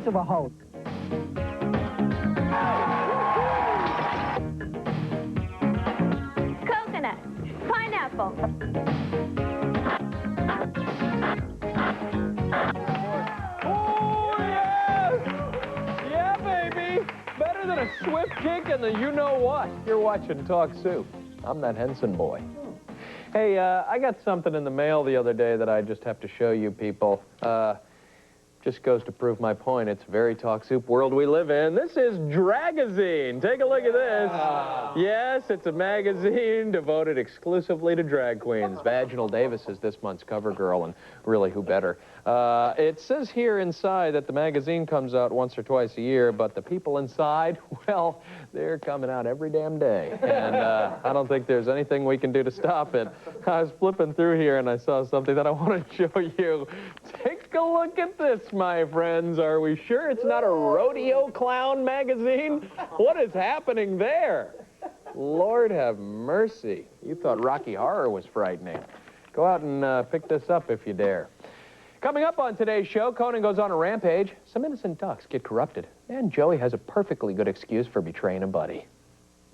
much of a Hulk. Coconut. Pineapple. Oh, yes! Yeah, baby! Better than a swift kick and the you-know-what. You're watching Talk Soup. I'm that Henson boy. Hey, I got something in the mail the other day that I just have to show you people. Just goes to prove my point. It's a very Talk Soup world we live in. This is Dragazine. Take a look at this. Yes, it's a magazine devoted exclusively to drag queens. Vaginal Davis is this month's cover girl, and really, who better? It says here inside that the magazine comes out once or twice a year, but the people inside, well, they're coming out every damn day. And I don't think there's anything we can do to stop it. I was flipping through here, and I saw something that I want to show you. Take a look at this, my friends. Are we sure it's not a rodeo clown magazine? What is happening there? Lord have mercy. You thought Rocky Horror was frightening. Go out and pick this up if you dare. Coming up on today's show, Conan goes on a rampage, some innocent ducks get corrupted, and Joey has a perfectly good excuse for betraying a buddy.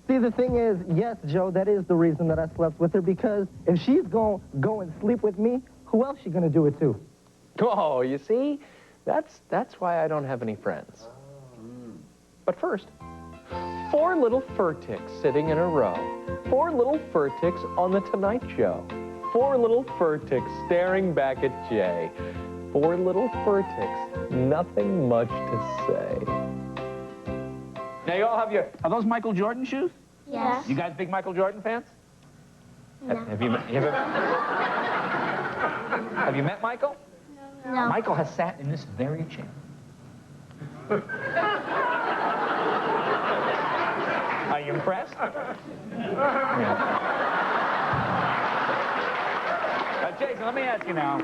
See, the thing is, yes, Joe, that is the reason that I slept with her, because if she's going to go and sleep with me, who else she going to do it to? Oh, you see? That's why I don't have any friends. But first, 4 little fur ticks sitting in a row. 4 little fur ticks on the Tonight Show. 4 little fur ticks staring back at Jay. 4 little fur ticks, nothing much to say. Now you all have are those Michael Jordan shoes? Yes. You guys big Michael Jordan fans? No. Have you met Michael? No. Michael has sat in this very chair. Are you impressed? Yeah. Jason, let me ask you now.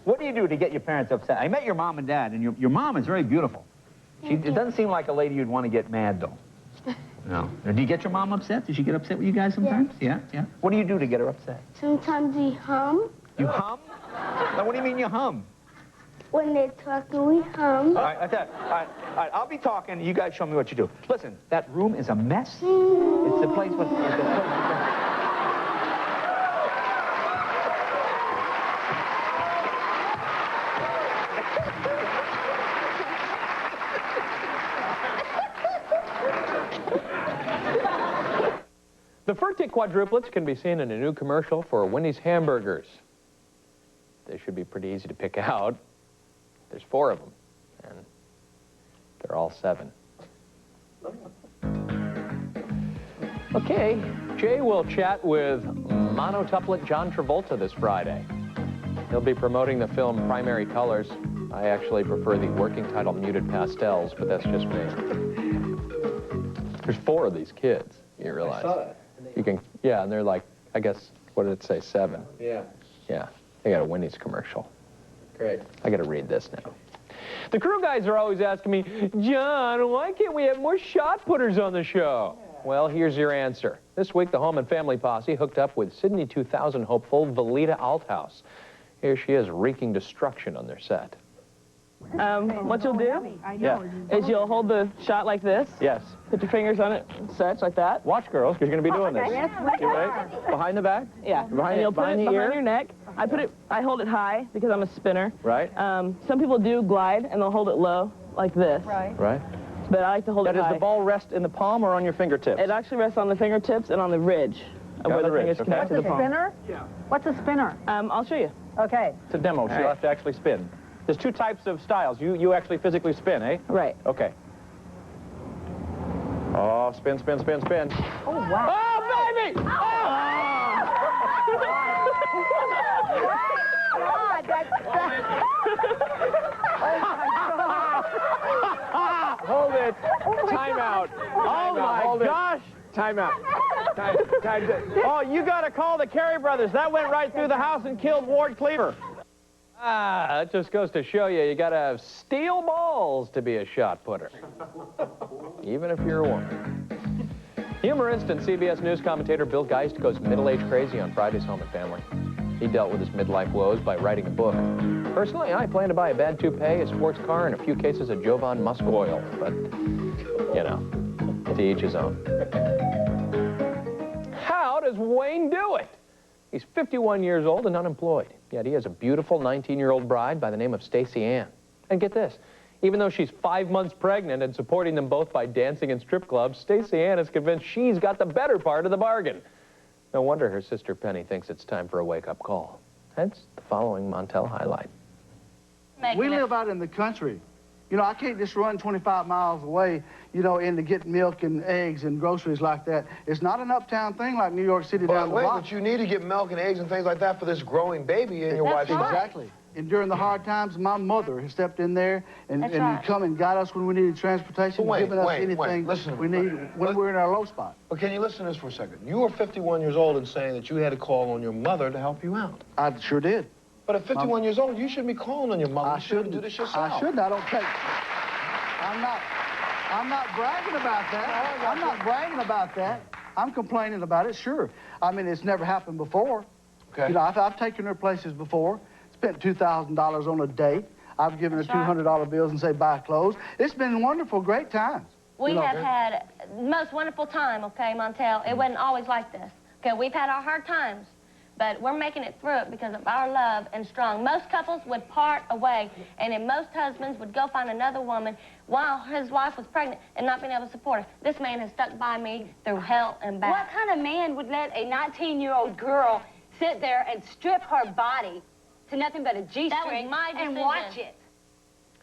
What do you do to get your parents upset? I met your mom and dad, and your mom is very beautiful. It doesn't seem like a lady you'd want to get mad, though. No. Do you get your mom upset? Does she get upset with you guys sometimes? Yes. Yeah? What do you do to get her upset? Sometimes we hum. You hum? Now, what do you mean you hum? When they're talking, we hum. All right, all right, I'll be talking, you guys show me what you do. Listen, that room is a mess. It's the place with... The fur tick quadruplets can be seen in a new commercial for Winnie's Hamburgers. They should be pretty easy to pick out. There's 4 of them, and they're all 7. Okay, Jay will chat with monotuplet John Travolta this Friday. He'll be promoting the film Primary Colors. I actually prefer the working title Muted Pastels, but that's just me. There's 4 of these kids, you realize. I saw that. You can, yeah, and they're like, I guess, what did it say, 7? Yeah. Yeah, they got a Winnie's commercial. Great. I got to read this now. The crew guys are always asking me, John, why can't we have more shot putters on the show? Yeah. Well, here's your answer. This week, the Home and Family Posse hooked up with Sydney 2000 hopeful Valita Althouse. Here she is, wreaking destruction on their set. What you'll do is you'll hold the shot like this. Yes. Put your fingers on it, such, like that. Watch, girls, because you're going to be doing this. Yes, Right? Behind the back? Yeah. Behind, and you'll put it the behind ear? your neck. I hold it high because I'm a spinner. Right. Some people do glide, and they'll hold it low, like this. Right. But I like to hold it high. Does the ball rest in the palm or on your fingertips? It actually rests on the fingertips and on the ridge of where the fingers connect to the palm. Spinner? Yeah. What's a spinner? I'll show you. Okay. It's a demo, so you'll have to actually spin. There's 2 types of styles. You actually physically spin, eh? Right. Okay. Oh, spin, spin, spin, spin. Oh, wow. Oh, baby! Oh! God, that's... Hold it. Time out. Oh, my gosh. Time out. Time. Oh, you got to call the Carey brothers. That went right through the house and killed Ward Cleaver. That just goes to show you got to have steel balls to be a shot putter. Even if you're a woman. Humorist and CBS News commentator Bill Geist goes middle-aged crazy on Friday's Home and Family. He dealt with his midlife woes by writing a book. Personally, I plan to buy a bad toupee, a sports car, and a few cases of Jovan Musk oil. But, you know, to each his own. How does Wayne do it? He's 51 years old and unemployed. Yet he has a beautiful 19-year-old bride by the name of Stacey Ann. And get this, even though she's 5 months pregnant and supporting them both by dancing in strip clubs, Stacey Ann is convinced she's got the better part of the bargain. No wonder her sister Penny thinks it's time for a wake-up call. Hence the following Montel highlight. We live out in the country. You know, I can't just run 25 miles away, you know, in to get milk and eggs and groceries like that. It's not an uptown thing like New York City down the block. But you need to get milk and eggs and things like that for this growing baby in your wife's life. Exactly. And during the hard times, my mother has stepped in there and come and got us when we needed transportation, given us anything we need when we're in our low spot. But can you listen to this for a second? You were 51 years old and saying that you had to call on your mother to help you out. I sure did. But at 51 years old, you shouldn't be calling on your mother. I shouldn't do this yourself. I shouldn't. I don't take... I'm not bragging about that. I'm not bragging about that. I'm complaining about it, sure. I mean, it's never happened before. Okay. You know, I've taken her places before, spent $2,000 on a date. I've given her $200 bills and say, buy clothes. It's been wonderful, great times. We have had the most wonderful time, okay, Montel? It wasn't always like this. Okay, we've had our hard times, but we're making it through it because of our love and strong. Most couples would part away, and then most husbands would go find another woman while his wife was pregnant and not being able to support her. This man has stuck by me through hell and back. What kind of man would let a 19-year-old girl sit there and strip her body to nothing but a G-string That was my and decision. watch it?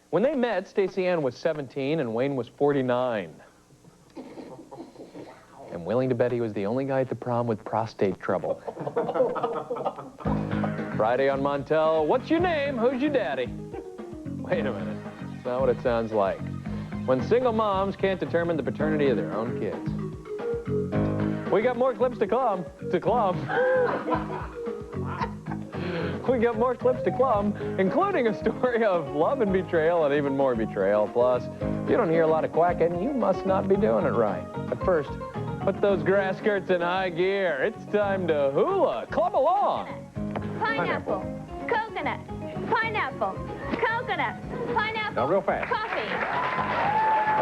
When they met, Stacey Ann was 17 and Wayne was 49. I'm willing to bet he was the only guy at the prom with prostate trouble. Friday on Montel, what's your name? Who's your daddy? Wait a minute. That's not what it sounds like. When single moms can't determine the paternity of their own kids. We got more clips to clum. We got more clips to clum, including a story of love and betrayal and even more betrayal. Plus, if you don't hear a lot of quacking, you must not be doing it right. But first, put those grass skirts in high gear. It's time to hula. Club along. Pineapple, coconut, pineapple, coconut, pineapple, Now, real fast. coffee.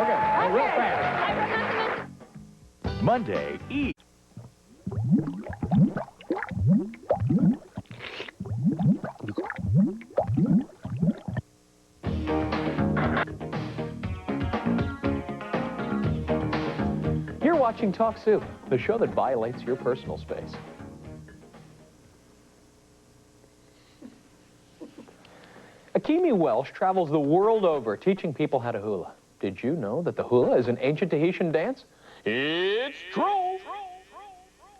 Okay, now real Okay. fast. I forgot to mention Monday, eat. You're watching Talk Soup, the show that violates your personal space. Akimi Welsh travels the world over teaching people how to hula. Did you know that the hula is an ancient Tahitian dance? It's true!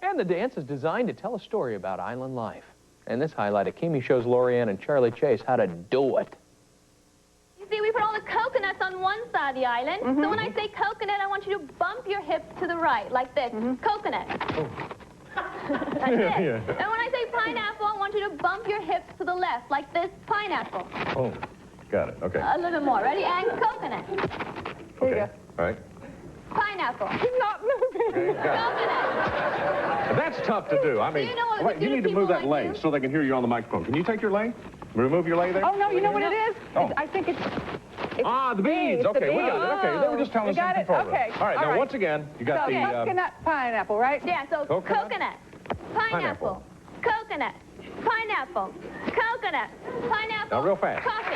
And the dance is designed to tell a story about island life. In this highlight, Akimi shows Lorianne and Charlie Chase how to do it. You see, we put all the coconuts on one side of the island. So when I say coconut, I want you to bump your hips to the right, like this. Coconut. That's it. And when I say pineapple, I want you to bump your hips to the left, like this. Pineapple. Oh, got it. Okay. A little bit more. Ready? And coconut. Okay. All right. Pineapple. He's not moving. Coconut. That's tough to do. I mean, You know what wait, you need to move that lei so they can hear you on the microphone. Can you take your lei? Remove your lei there? Oh, no, you know what it is? Oh. I think it's Ah, the beads. It's the Okay, we got it. Okay, they were just telling us You got in it? control room. Okay. All right, All now right. once again, you got so the... coconut, pineapple, right? Yeah, so Coconut? coconut, pineapple, coconut, pineapple, coconut, pineapple, Now, real fast. coffee.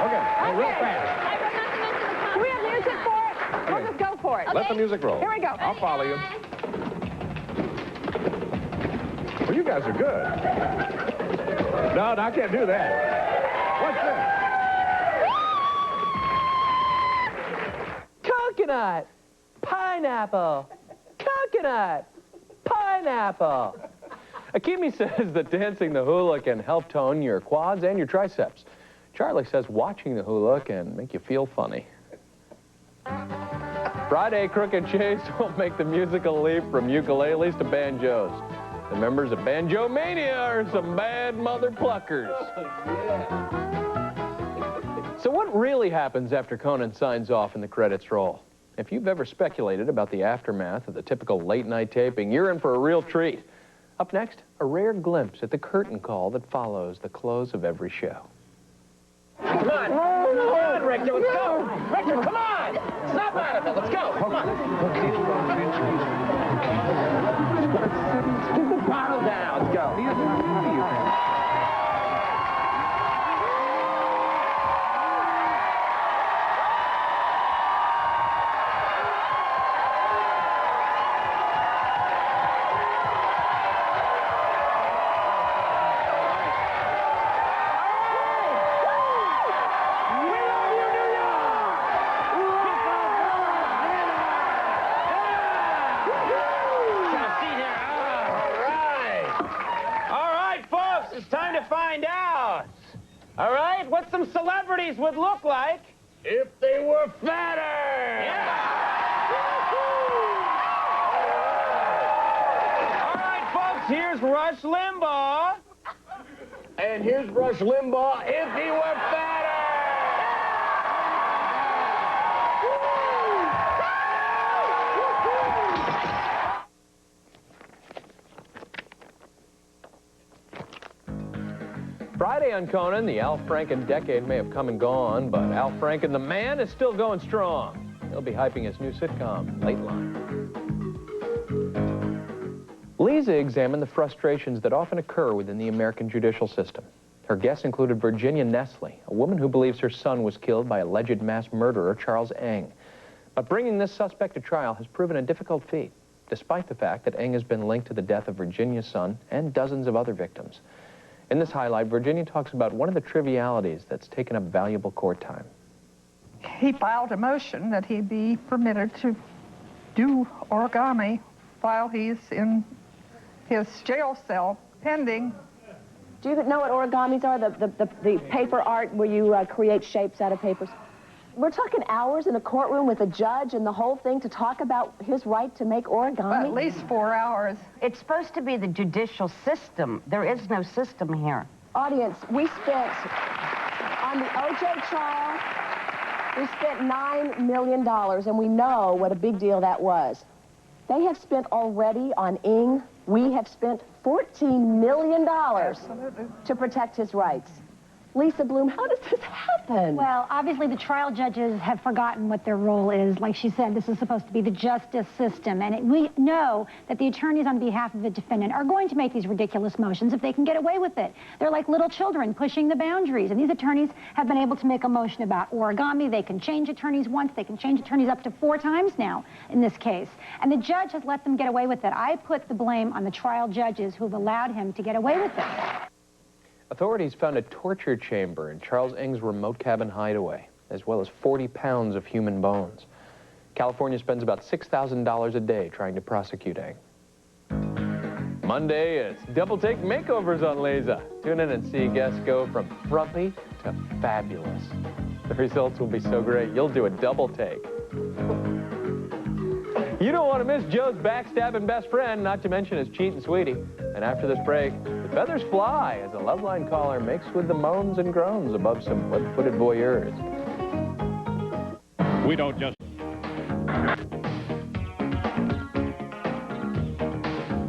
Okay, now real fast. I forgot to mention the coffee. Do we have music for it? We'll just go for it. Let the music roll. Here we go. I'll follow you. Well, you guys are good. No, I can't do that. What's this? Coconut, pineapple, coconut, pineapple. Akimi says that dancing the hula can help tone your quads and your triceps. Charlie says watching the hula can make you feel funny. Friday, Crook and Chase will make the musical leap from ukuleles to banjos. The members of Banjo Mania are some bad mother pluckers. So what really happens after Conan signs off and the credits roll? If you've ever speculated about the aftermath of the typical late-night taping, you're in for a real treat. Up next, a rare glimpse at the curtain call that follows the close of every show. Come on, Richter, let's go! Richter, come on! Snap out of it, let's go! Come on! Keep the bottle down, let's go! All right, what some celebrities would look like if they were fatter. Yeah. All right, folks, here's Rush Limbaugh. And here's Rush Limbaugh if he were fatter. Friday on Conan, the Al Franken decade may have come and gone, but Al Franken, the man, is still going strong. He'll be hyping his new sitcom, Late Line. Lisa examined the frustrations that often occur within the American judicial system. Her guests included Virginia Nestle, a woman who believes her son was killed by alleged mass murderer Charles Eng. But bringing this suspect to trial has proven a difficult feat, despite the fact that Eng has been linked to the death of Virginia's son and dozens of other victims. In this highlight, Virginia talks about one of the trivialities that's taken up valuable court time. He filed a motion that he be permitted to do origami while he's in his jail cell pending. Do you know what origamis are? The paper art where you create shapes out of papers? We're talking hours in a courtroom with a judge and the whole thing to talk about his right to make origami? At least 4 hours. It's supposed to be the judicial system. There is no system here. Audience, we spent, on the OJ trial, we spent $9 million, and we know what a big deal that was. They have spent already on Eng, we have spent $14 million to protect his rights. Lisa Bloom, how does this happen? Well, obviously the trial judges have forgotten what their role is. Like she said, this is supposed to be the justice system. And we know that the attorneys on behalf of the defendant are going to make these ridiculous motions if they can get away with it. They're like little children pushing the boundaries. And these attorneys have been able to make a motion about origami. They can change attorneys once. They can change attorneys up to 4 times now in this case. And the judge has let them get away with it. I put the blame on the trial judges who have allowed him to get away with it. Authorities found a torture chamber in Charles Eng's remote cabin hideaway, as well as 40 pounds of human bones. California spends about $6,000 a day trying to prosecute Eng. Monday, it's double take makeovers on Lisa. Tune in and see guests go from frumpy to fabulous. The results will be so great, you'll do a double take. You don't want to miss Joe's backstabbing best friend, not to mention his cheating sweetie. And after this break, the feathers fly as a Loveline caller makes with the moans and groans above some web-footed voyeurs. We don't just...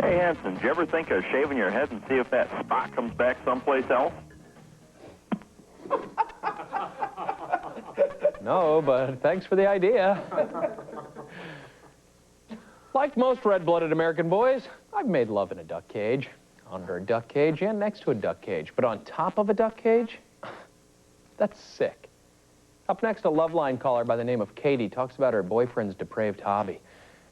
Hey, Hanson, did you ever think of shaving your head and see if that spot comes back someplace else? No, but thanks for the idea. Like most red-blooded American boys, I've made love in a duck cage, under a duck cage, and next to a duck cage. But on top of a duck cage? That's sick. Up next, a Loveline caller by the name of Katie talks about her boyfriend's depraved hobby.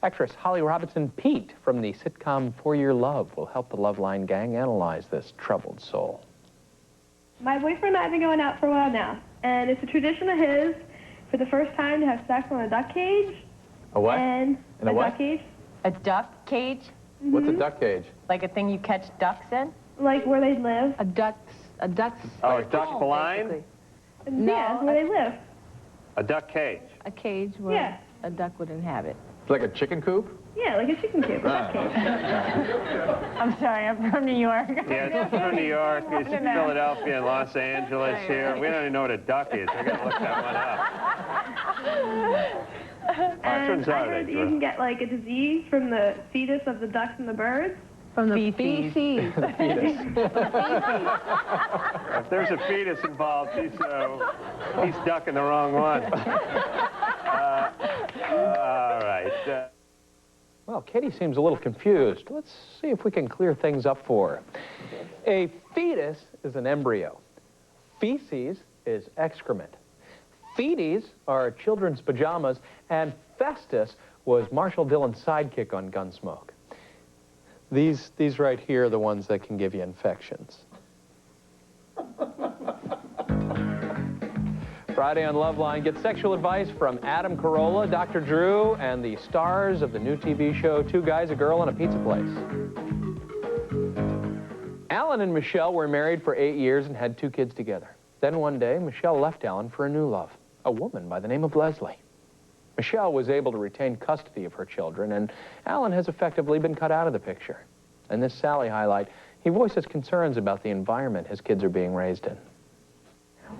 Actress Holly Robinson Pete from the sitcom 4 Year Love will help the Loveline gang analyze this troubled soul. My boyfriend and I have been going out for a while now, and it's a tradition of his for the first time to have sex on a duck cage. A what? And a what? duck cage. A duck cage? Mm-hmm. What's a duck cage? Like a thing you catch ducks in? Like where they live. A duck's... Oh, a duck blind? No, yeah, where they live. A duck cage. A cage where a duck would inhabit. It's like a chicken coop? Yeah, like a chicken coop, a duck cage. I'm sorry, I'm from New York. Yeah, it's from New York, it's in Philadelphia and Los Angeles here. We don't even know what a duck is. I gotta look that one up. And I heard that you can get like a disease from the fetus of the ducks and the birds. From the feces. The fetus. If there's a fetus involved, he's ducking the wrong one. All right. Well, Katie seems a little confused. Let's see if we can clear things up for her. A fetus is an embryo. Feces is excrement. Feeties are children's pajamas, and Festus was Marshall Dillon's sidekick on Gunsmoke. These right here are the ones that can give you infections. Friday on Loveline, get sexual advice from Adam Carolla, Dr. Drew, and the stars of the new TV show Two Guys, a Girl, and a Pizza Place. Alan and Michelle were married for 8 years and had 2 kids together. Then one day, Michelle left Alan for a new love, a woman by the name of Leslie. Michelle was able to retain custody of her children, and Alan has effectively been cut out of the picture. In this Sally highlight, he voices concerns about the environment his kids are being raised in.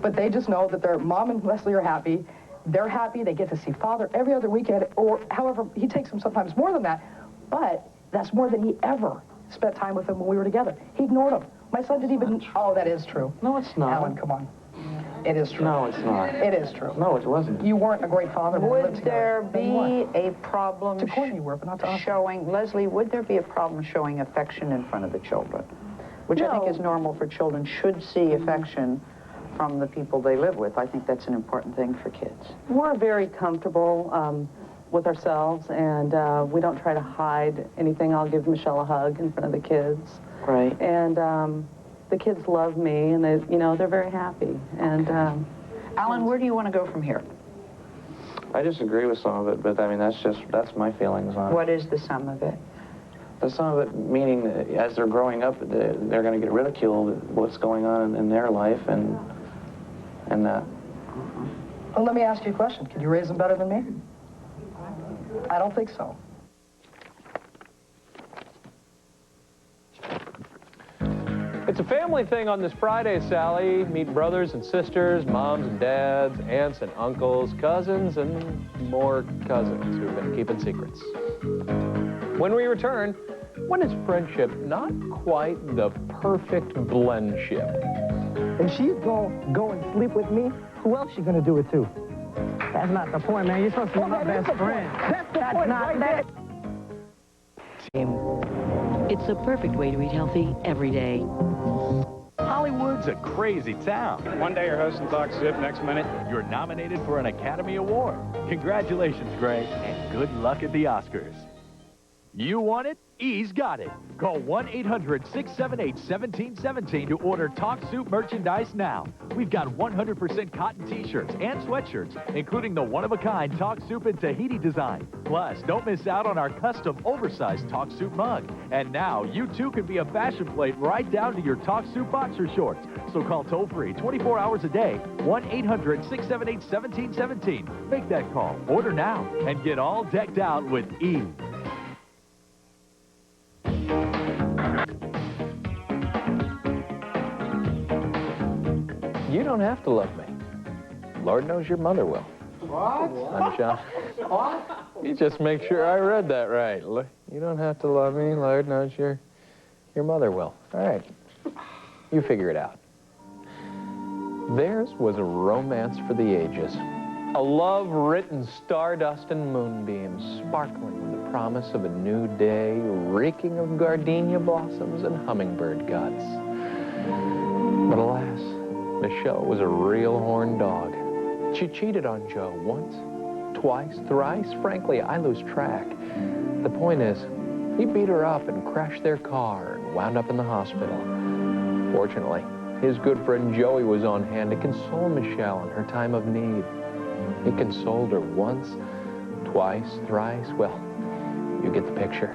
But they just know that their mom and Leslie are happy. They're happy. They get to see father every other weekend, or however, he takes them sometimes more than that. But that's more than he ever spent time with them when we were together. He ignored them. My son didn't even... Oh, that is true. No, it's not. Alan, come on. It is true. No, it's not. It is true. No, it wasn't. You weren't a great father when we lived Would together. there be a problem To Courtney you were, but not to us. showing, Leslie, would there be a problem showing affection in front of the children? Which I think is normal for children, should see affection from the people they live with. I think that's an important thing for kids. We're very comfortable with ourselves, and we don't try to hide anything. I'll give Michelle a hug in front of the kids. Right. And the kids love me, and they, you know, they're very happy. And Alan, where do you want to go from here? I disagree with some of it, but I mean, that's my feelings on it. What is the sum of it? The sum of it meaning that as they're growing up, they're going to get ridiculed what's going on in their life, and that. Well, let me ask you a question. Can you raise them better than me? I don't think so. It's a family thing on this Friday, Sally. Meet brothers and sisters, moms and dads, aunts and uncles, cousins, and more cousins who've been keeping secrets. When we return, when is friendship not quite the perfect blendship? If she's gonna go and sleep with me, who else she gonna do it to? That's not the point, man. You're supposed to be my best friend. That's the point right there. It's the perfect way to eat healthy every day. Hollywood's a crazy town. One day you're hosting Talk Soup, next minute You're nominated for an Academy Award. Congratulations, Greg, and good luck at the Oscars. You want it? E's got it. Call 1-800-678-1717 to order Talk Soup merchandise now. We've got 100% cotton t-shirts and sweatshirts, including the one-of-a-kind Talk Soup in Tahiti design. Plus, don't miss out on our custom oversized Talk Soup mug. And now, you too can be a fashion plate right down to your Talk Soup boxer shorts. So call toll-free 24 hours a day, 1-800-678-1717. Make that call, order now, and get all decked out with E. You don't have to love me. Lord knows your mother will. What? I'm John. What? You just make sure I read that right. You don't have to love me. Lord knows your mother will. All right. You figure it out. Theirs was a romance for the ages. A love written stardust and moonbeams, sparkling with the promise of a new day, reeking of gardenia blossoms and hummingbird guts. But alas, Michelle was a real horn dog. She cheated on Joe once, twice, thrice. Frankly, I lose track. The point is, he beat her up and crashed their car and wound up in the hospital. Fortunately, his good friend Joey was on hand to console Michelle in her time of need. He consoled her once, twice, thrice. Well, you get the picture.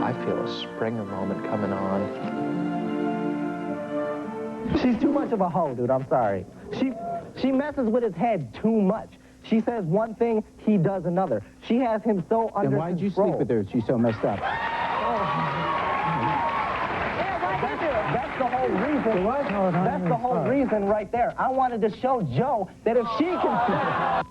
I feel a Springer moment coming on. She's too much of a hoe, dude. I'm sorry. She messes with his head too much. She says one thing, he does another. She has him so under Then why'd you control. sleep with her if she's so messed up? That's the whole reason. That's the whole reason right there. I wanted to show Joe that if she can...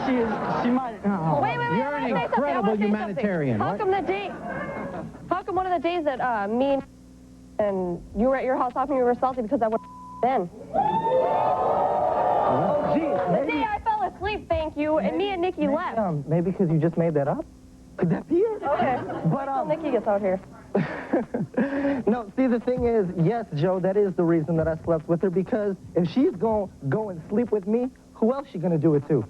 She might. Wait, You're an incredible humanitarian. How come one of the days that me and you were at your house talking, you were salty because I went then? Oh, geez. The day I fell asleep, thank you, and me and Nikki left. Maybe because you just made that up? Could that be it? Okay. But, until Nikki gets out here. No, see, the thing is, yes, Joe, that is the reason that I slept with her, because if she's going to go and sleep with me, who else she going to do it to?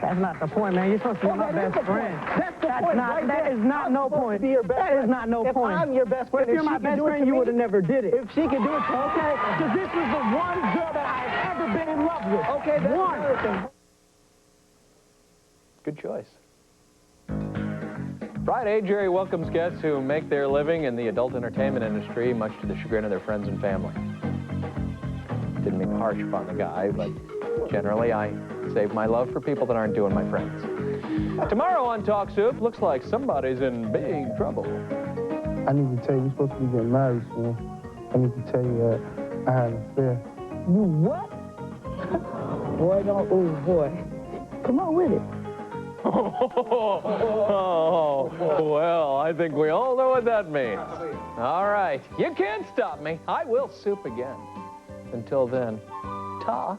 That's not the point, man. You're supposed to be my best friend. That's the point. That is not no point. That is not no point. If I'm your best friend, if you're my best friend, you would have never did it. If she could do it to me, okay, because this was the one girl that I had ever been in love with. Okay, that's another thing. Good choice. Friday, Jerry welcomes guests who make their living in the adult entertainment industry, much to the chagrin of their friends and family. Didn't mean harsh upon the guy, but generally I save my love for people that aren't doing my friends. Tomorrow on Talk Soup, looks like somebody's in big trouble. I need to tell you, you're supposed to be getting married soon. I need to tell you I had an affair. You what? Boy, don't, oh boy. Come on with it. Oh, well, I think we all know what that means. All right, you can't stop me. I will soup again. Until then, ta.